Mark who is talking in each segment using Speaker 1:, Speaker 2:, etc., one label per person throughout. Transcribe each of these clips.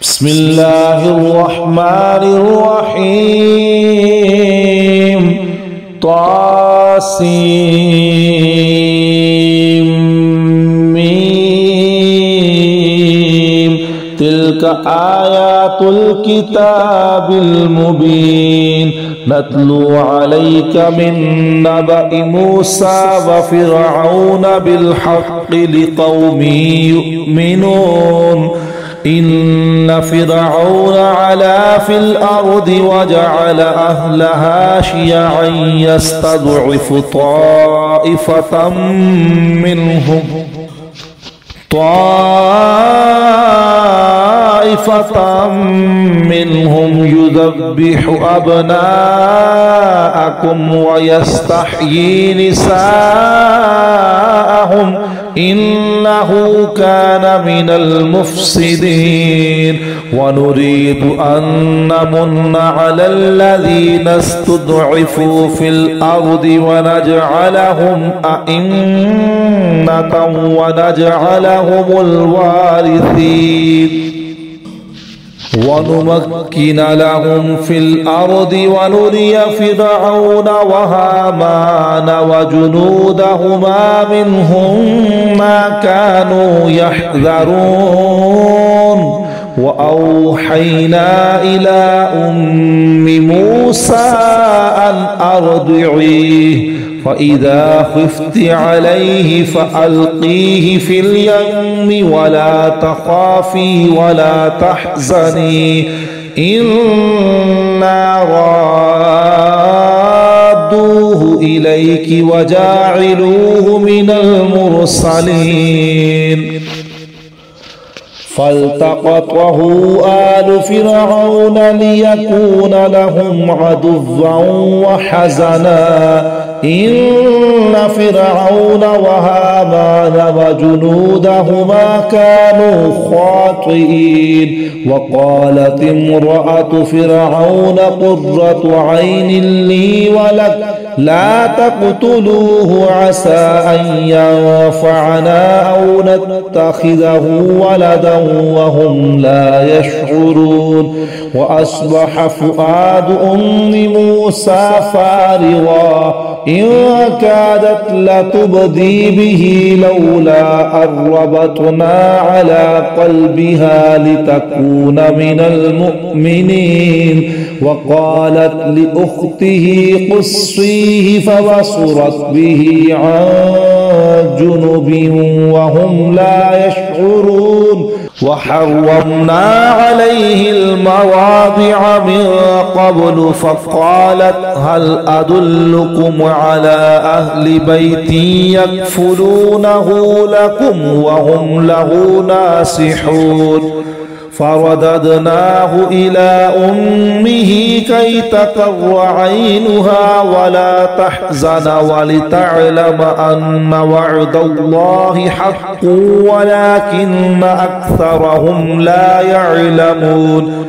Speaker 1: بسم الله الرحمن الرحيم طاسيم تلك آيات الكتاب المبين نتلو عليك من نبأ موسى وفرعون بالحق لقوم يؤمنون إن فرعون علا في الأرض وجعل أهلها شيعا يستضعف طائفة منهم يذبح أبناءكم ويستحيي نساءهم إنه كان من المفسدين ونريد أن نمن على الذين استضعفوا في الأرض ونجعلهم أئمة ونجعلهم الوارثين ونمكن لهم في الأرض ونري فرعون وهامان وجنودهما منهم ما كانوا يحذرون وأوحينا إلى أم موسى أن أرضعيه فإذا خفت عليه فألقيه في اليم ولا تخافي ولا تحزني إنا رادوه إليك وجاعلوه من المرسلين فالتقطه آل فرعون ليكون لهم عدوا وحزنا إن فرعون وهامان وجنودهما كانوا خاطئين وقالت امرأة فرعون قرة عين لي ولك لا تقتلوه عسى أن ينفعنا أو نتخذه ولدا وهم لا يشعرون وأصبح فؤاد أم موسى فارغا إن كادت لتبدي به لولا أن ربطنا على قلبها لتكون من المؤمنين وقالت لأخته قصيه فبصرت به عن جنب وهم لا يشعرون وحرمنا عليه المواضع من قبل فقالت هل أدلكم على أهل بيت يكفلونه لكم وهم له ناصحون فرددناه إلى أمه كي تقر عينها ولا تحزن ولتعلم أن وعد الله حق ولكن أكثرهم لا يعلمون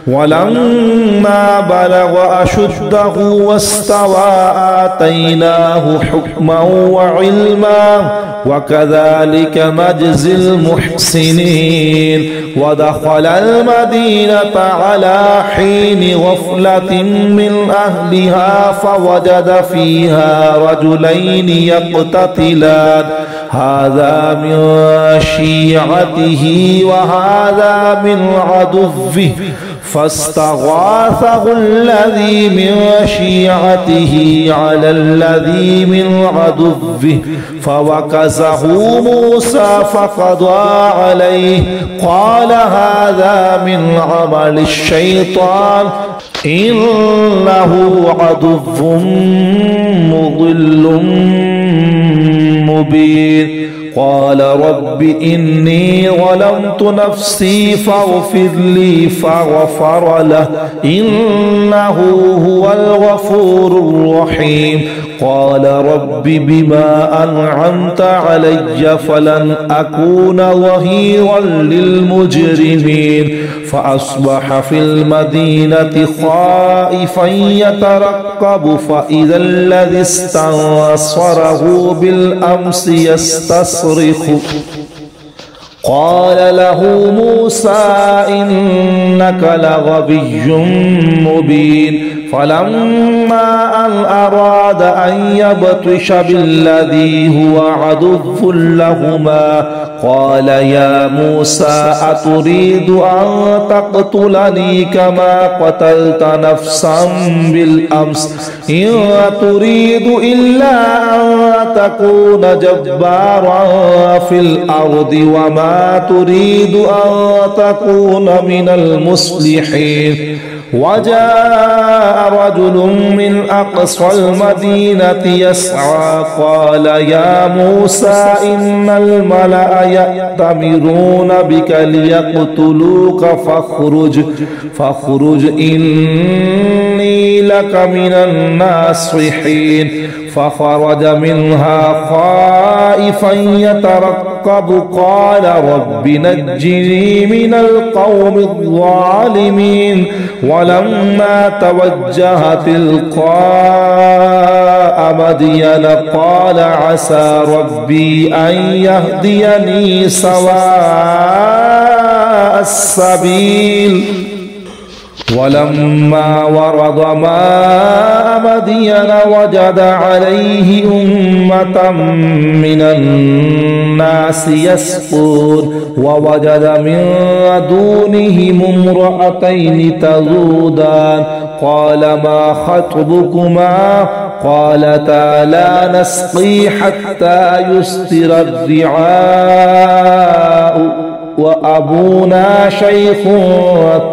Speaker 1: ولما بلغ أشده واستوى آتيناه حكما وعلما وكذلك نجزي المحسنين ودخل المدينة على حين غفلة من أهلها فوجد فيها رجلين يقتتلان هذا من شيعته وهذا من عدوه فاستغاثه الذي من شيعته على الذي من عدوه فوكزه موسى فقضى عليه قال هذا من عمل الشيطان إنه عدو مضل مبين قال رب إني ظلمت نفسي فاغفر لي فغفر له إنه هو الغفور الرحيم قال رب بما أنعمت علي فلن أكون ظهيرا للمجرمين فأصبح في المدينة خائفا يترقب فإذا الذي استنصره بالأمس يستصرخ قال له موسى إنك لغبي مبين فلما أن أراد أن يبطش بالذي هو عدو لهما قال يا موسى أتريد أن تقتلني كما قتلت نفسا بالأمس إن تريد إلا أن تكون جبارا في الأرض وما تريد أن تكون من المصلحين وجاء رجل من أقصى المدينة يسعى قال يا موسى إن الملأ يأتمرون بك ليقتلوك فاخرج إني لك من الناصحين فخرج منها خائفا يترقب قال رب نجني من القوم الظالمين ولما توجه تلقاء مدين قال عسى ربي أن يهديني سواء السبيل ولما ورد ماء مدين وجد عليه أمة من الناس يسقون ووجد من دونهم امرأتين تذودان قال ما خطبكما قالتا لا نسقي حتى يصدر الرعاء وأبونا شيخ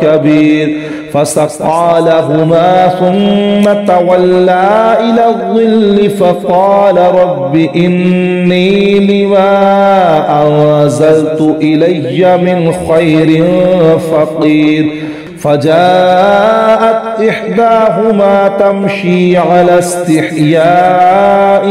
Speaker 1: كبير فسقى لهما ثم تولى إلى الظل فقال رب إني لما أنزلت إلي من خير فقير فجاءت إحداهما تمشي على استحياء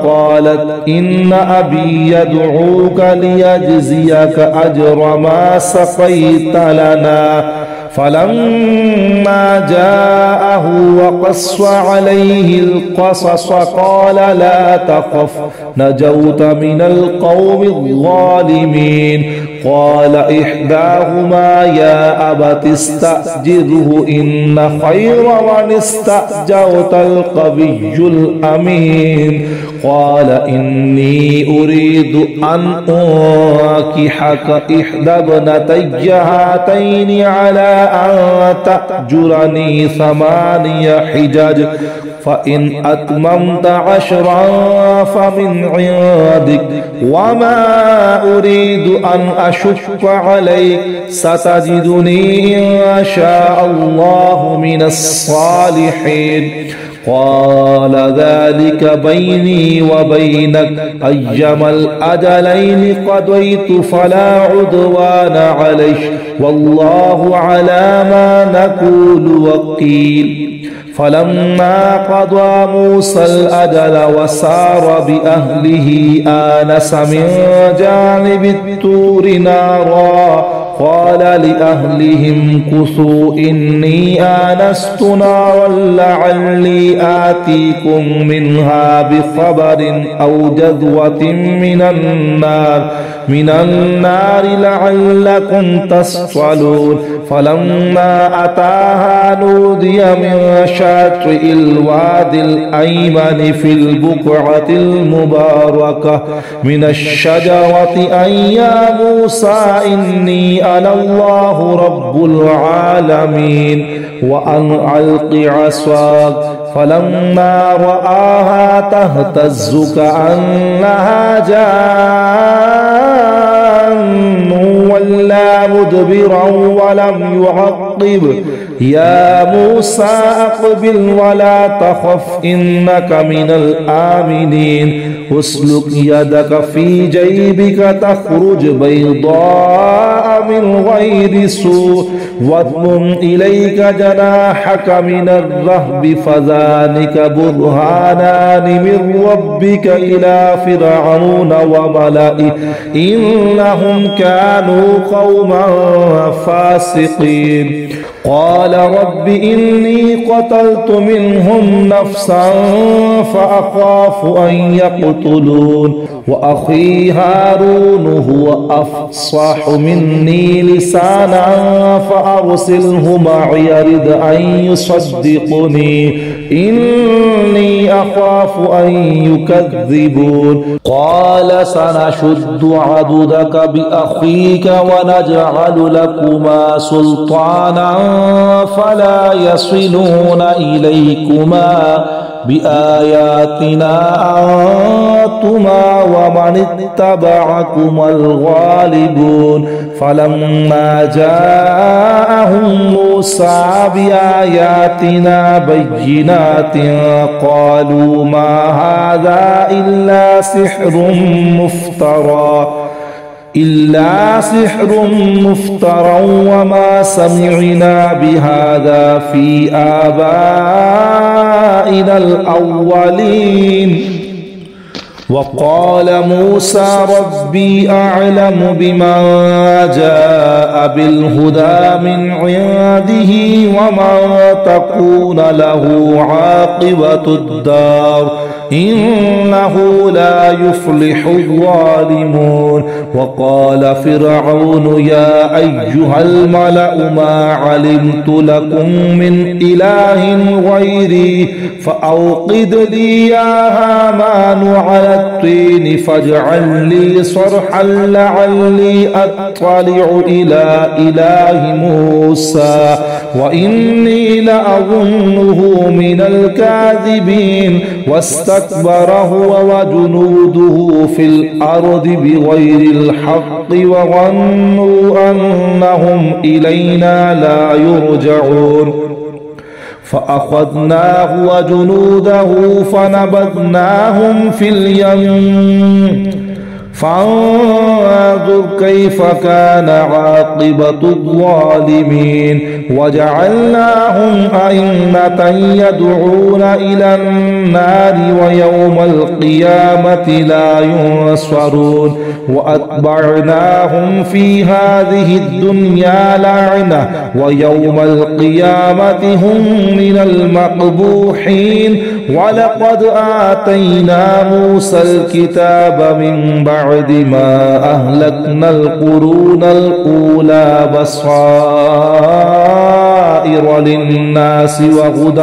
Speaker 1: قالت إن أبي يدعوك ليجزيك أجر ما سقيت لنا فلما جاءه وقص عليه القصص قال لا تخف نجوت من القوم الظالمين قال إحداهما يا أبت استأجره إن خير من استأجرت القوي الأمين قال إني أريد أن أنكحك إحدى ابنتي هاتين على أن تأجرني 8 حجج فإن أتممت 10 فمن عندك وما أريد أن أشق عليك ستجدني إن شاء الله من الصالحين قال ذلك بيني وبينك أيما الأجلين قضيت فلا عدوان عليه والله على ما نقول وكيل فلما قضى موسى الأجل وسار بأهله آنس من جانب الطور نارا قال لأهلهم كثوا إني آنست نارا لعلي آتيكم منها بخبر أو جذوة من النار لعلكم تصطلون فلما أتاها نودي من شاطئ الوادي الأيمن في البقعة المباركة من الشجرة أن يا موسى إني أنا الله رب العالمين وأن ألق عصاك فلما رآها تهتز كأنها جان ولا مدبرا ولم يعقب يا موسى أقبل ولا تخف إنك من الآمنين اسلك يدك في جيبك تخرج بيضاء من غير غير سوء واضمم إليك جناحك من الرهب فذلك برهانان من ربك إلى فرعون وملئه إنهم كانوا قوما فاسقين قال رب إني قتلت منهم نفسا فأخاف أن يقتلون وأخي هارون هو أفصح مني لسانا فأرسله معي يرد أن يصدقني إني أخاف أن يكذبون قال سنشد عضدك بأخيك ونجعل لكما سلطانا فلا يصلون إليكما بآياتنا أنتما ومن اتبعكما الغالبون فلما جاءهم موسى بآياتنا بينات قالوا ما هذا إلا سحر مفترى وما سمعنا بهذا في آبائنا الأولين وقال موسى ربي أعلم بمن جاء بالهدى من عنده ومن تكون له عاقبة الدار إنه لا يفلح الظالمون وقال فرعون يا أيها الملأ ما علمت لكم من إله غيري فأوقد لي يا هامان على الطين فاجعل لي صرحا لعلي أطلع إلى إله موسى وإني لأظنه من الكاذبين واستكبر هو وجنوده في الأرض بغير الحق وظنوا أنهم إلينا لا يرجعون فأخذناه وجنوده فنبذناهم في اليم فانظر كيف كان عاقبة الظالمين وجعلناهم أئمة يدعون إلى النار ويوم القيامة لا ينصرون وأتبعناهم في هذه الدنيا لعنة ويوم القيامة هم من المقبوحين ولقد آتينا موسى الكتاب من بعد ما أهلكنا القرون الأولى بصائر للناس وهدى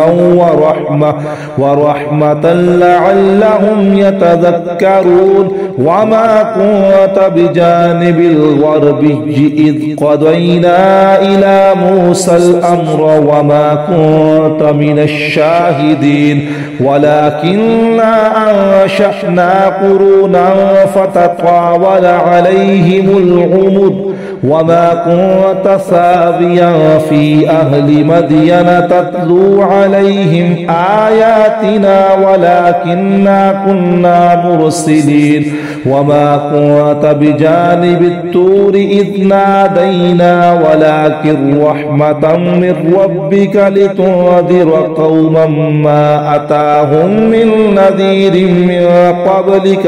Speaker 1: ورحمة لعلهم يتذكرون وما كنت بجانب الغربي إذ قضينا إلى موسى الأمر وما كنت من الشاهدين ولكننا أنشأنا قرونا فتطاول عليهم العمر وما كنت ثابيا في أهل مدين تتلو عليهم آياتنا ولكننا كنا مرسلين وما كنت بجانب الطور إذ نادينا ولكن رحمة من ربك لتنذر قوما ما أتاهم من نذير من قبلك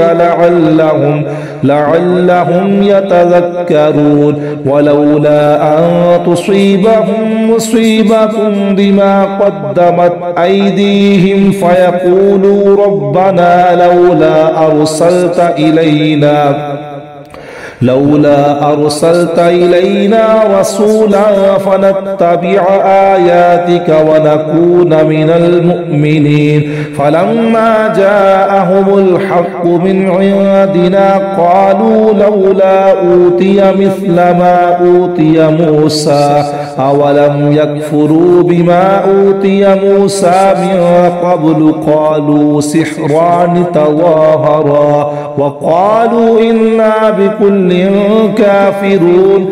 Speaker 1: لعلهم يتذكرون ولولا أن تصيبهم مصيبة بما قدمت أيديهم فيقولوا ربنا لولا أرسلت إلينا رسولا فنتبع آياتك ونكون من المؤمنين فلما جاءهم الحق من عندنا قالوا لولا أوتي مثل ما أوتي موسى أولم يكفروا بما أوتي موسى من قبل قالوا سحران تظاهرا وقالوا إنا بكل كافرون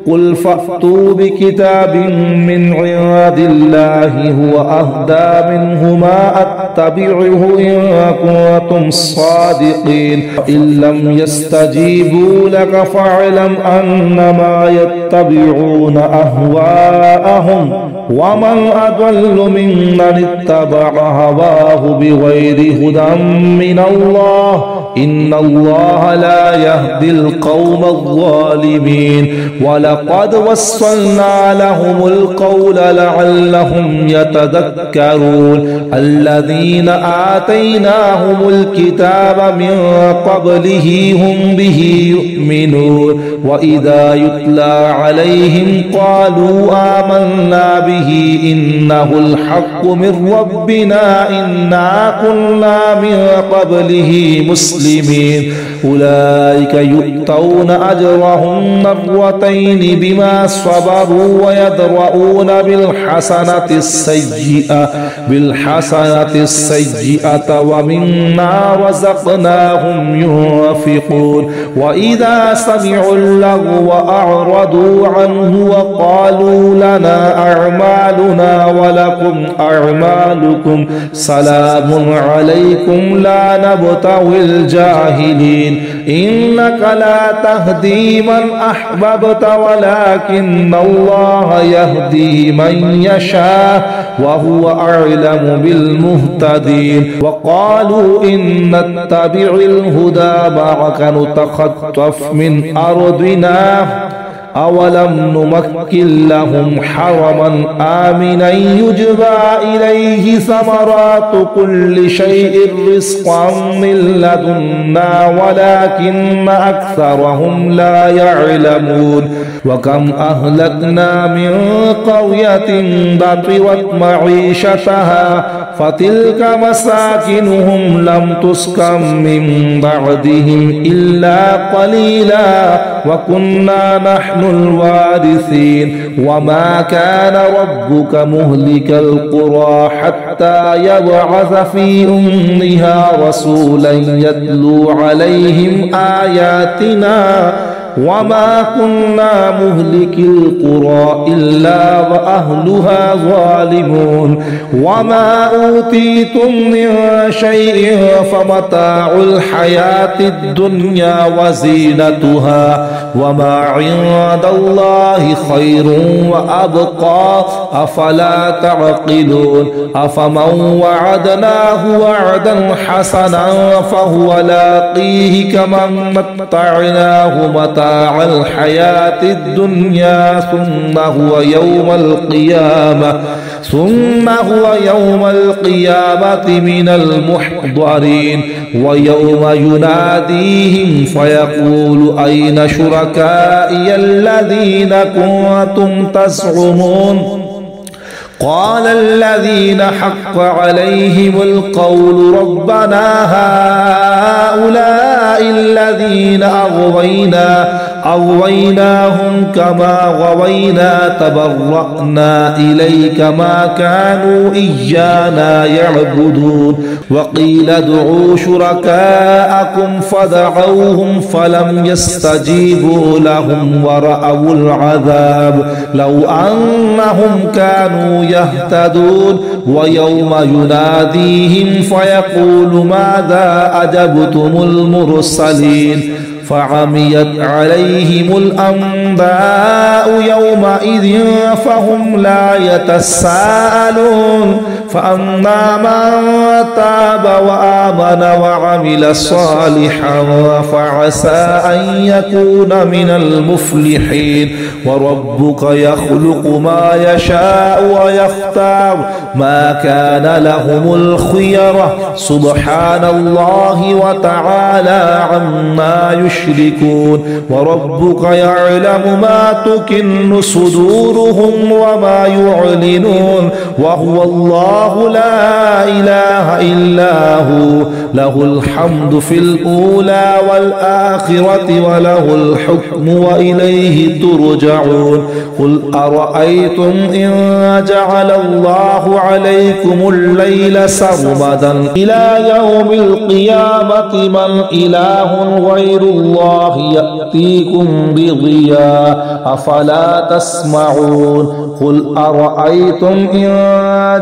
Speaker 1: قل فأتوا بكتاب من عند الله هو أهدى منهما أتبعه إن كنتم صادقين إن لم يستجيبوا لك فاعلم أنما يتبعون أهواءهم ومن أضل ممن اتبع هواه بغير هدى من الله إن الله لا يهدي القوم الظالمين ولقد وصلنا لهم القول لعلهم يتذكرون الذين آتيناهم الكتاب من قبله هم به يؤمنون وإذا يتلى عليهم قالوا آمنا به إنه الحق من ربنا إنا كنا من قبله مسلمين أولئك يؤتون أجرهم مرتين بما صبروا ويدرؤون بالحسنة السيئة ومما رزقناهم ينفقون وإذا سمعوا اللغو أعرضوا عنه وقالوا لنا أعمالنا ولكم أعمالكم سلام عليكم لا نبتغي الجاهلين إنك لا تهدي من أحببت ولكن الله يهدي من يشاء وهو أعلم بالمهتدين وقالوا إن نتبع الهدى معك نتخطف من أرضنا أولم نمكن لهم حرما آمنا يجبى إليه ثمرات كل شيء رزقا من لدنا ولكن أكثرهم لا يعلمون وكم أهلكنا من قرية بطرت معيشتها فتلك مساكنهم لم تسكن من بعدهم إلا قليلا وكنا نحن الوارثين وما كان ربك مهلك القرى حتى يبعث في أمها رسولا يتلو عليهم آياتنا وما كنا مهلك القرى إلا وأهلها ظالمون وما أوتيتم من شيء فمتاع الحياة الدنيا وزينتها وما عند الله خير وأبقى أفلا تعقلون أفمن وعدناه وعدا حسنا فهو لاقيه كمن متعناه متاع الحياة الدنيا ثم هو يوم القيامة من المحضرين ويوم يناديهم فيقول أين شركائي الذين كنتم تزعمون قال الذين حق عليهم القول ربنا هؤلاء الذين أغويناهم كما غوينا تبرأنا إليك ما كانوا إيانا يعبدون وقيل ادعوا شركاءكم فدعوهم فلم يستجيبوا لهم ورأوا العذاب لو أنهم كانوا يهتدون ويوم يناديهم فيقول ماذا أجبتم المرسلين فعميت عليهم الأنباء يومئذ فهم لا يتساءلون فأما من تاب وآمن وعمل صالحا فعسى أن يكون من المفلحين وربك يخلق ما يشاء ويختار ما كان لهم الخيرة سبحان الله وتعالى عما يشركون وربك يعلم ما تكن صدورهم وما يعلنون وهو الله لا إله إلا هو له الحمد في الأولى والآخرة وله الحكم وإليه ترجعون قل أرأيتم إن جعل الله عليكم الليل سرمدا إلى يوم القيامة من إله غير الله يأتيكم بضياء أفلا تسمعون قل أرأيتم إن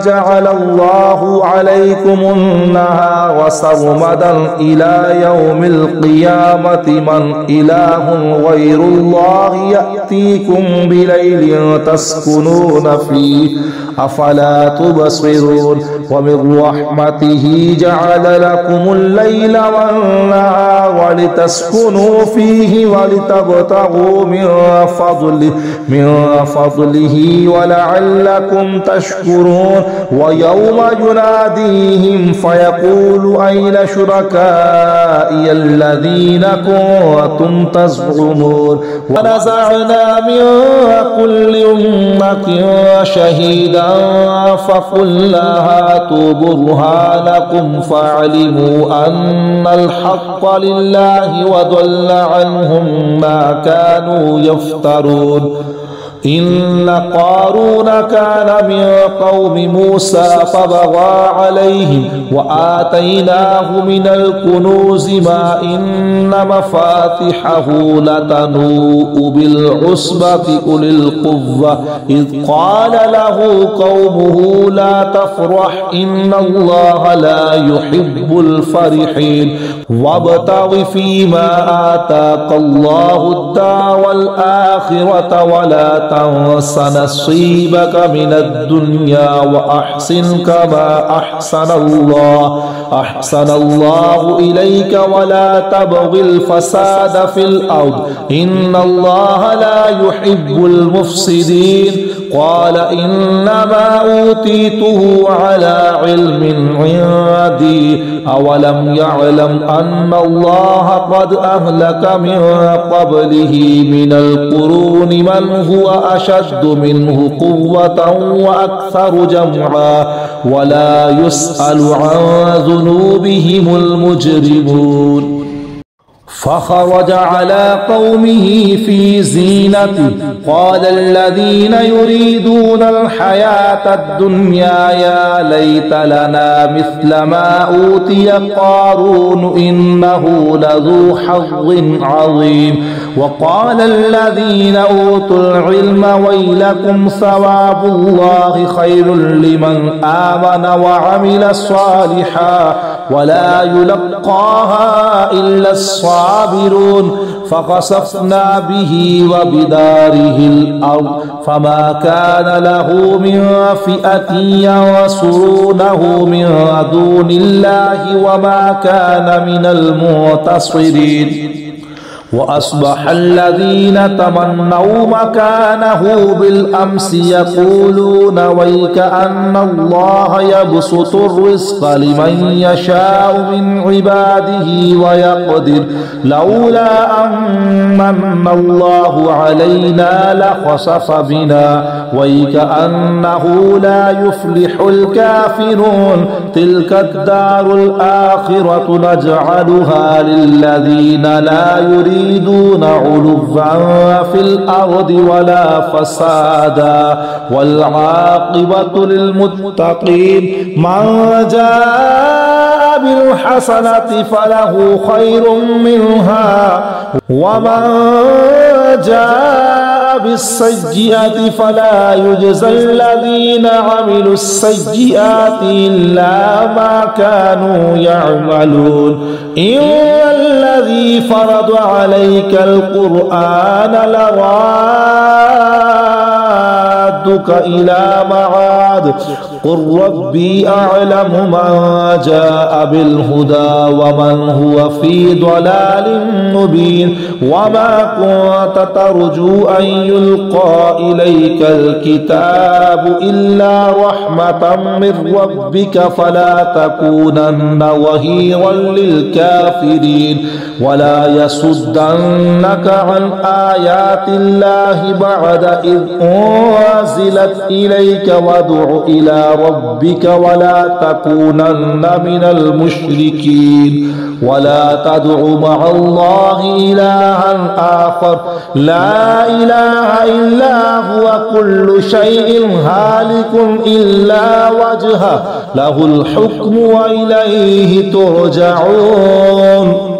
Speaker 1: جعل الله عليكم النهار سرمدا إلى يوم القيامة من إله غير الله يأتيكم بليل تسكنون فيه أفلا تبصرون ومن رحمته جعل لكم الليل والنهار ولتسكنوا فيه ولتبتغوا من فضله ولعلكم تشكرون ويوم يناديهم فيقول أين شركائي الذين كنتم تزعمون ونزعنا من كل أمة شهيدا فقلنا هاتوا برهانكم فاعلموا أن الحق لله وضل عنهم ما كانوا يفترون إن قارون كان من قوم موسى فبغى عليهم وآتيناه من الكنوز ما إن مفاتحه لتنوء بالعصبة أولي القوة إذ قال له قومه لا تفرح إن الله لا يحب الفرحين وابتغ فيما آتاك الله الدار الآخرة ولا تنس نصيبك من الدنيا وأحسن كما أحسن الله إليك ولا تبغ الفساد في الأرض إن الله لا يحب المفسدين قال إنما أوتيته على علم عندي أولم يعلم أن الله قد أهلك من قبله من القرون من هو أشد منه قوة وأكثر جمعا ولا يسأل عن ذنوبهم المجرمون فخرج على قومه في زينته قال الذين يريدون الحياة الدنيا يا ليت لنا مثل ما أوتي قارون إنه لذو حظ عظيم وقال الذين أوتوا العلم ويلكم ثواب الله خير لمن آمن وعمل صالحا ولا يلقاها إلا الصابرون فخسفنا به وبداره الأرض فما كان له من فئة ينصرونه من دون الله وما كان من المنتصرين وأصبح الذين تمنوا مكانه بالأمس يقولون ويك أن الله يبسط الرزق لمن يشاء من عباده ويقدر لولا أن الله علينا لخسف بنا ويك أنه لا يفلح الكافرون تلك الدار الآخرة نجعلها للذين لا يريدون علوا في الأرض ولا فسادا والعاقبة للمتقين من جاء بالحسنة فله خير منها ومن جاء بالسيئة فلا يجزى الذين عملوا السيئات إلا ما كانوا يعملون إن الذي فرض عليك القرآن لرادك إلى معاد قل ربي أعلم من جاء بالهدى ومن هو في ضلال مبين وما كنت ترجو أن يلقى إليك الكتاب إلا رحمة من ربك فلا تكونن ظهيرا للكافرين ولا يصدنك عن آيات الله بعد إذ أنزلت إليك وادع إلى ربك ولا تكونن من المشركين ولا تدع مع الله إلها آخر لا إله إلا هو كل شيء هالك إلا وجهه له الحكم وإليه ترجعون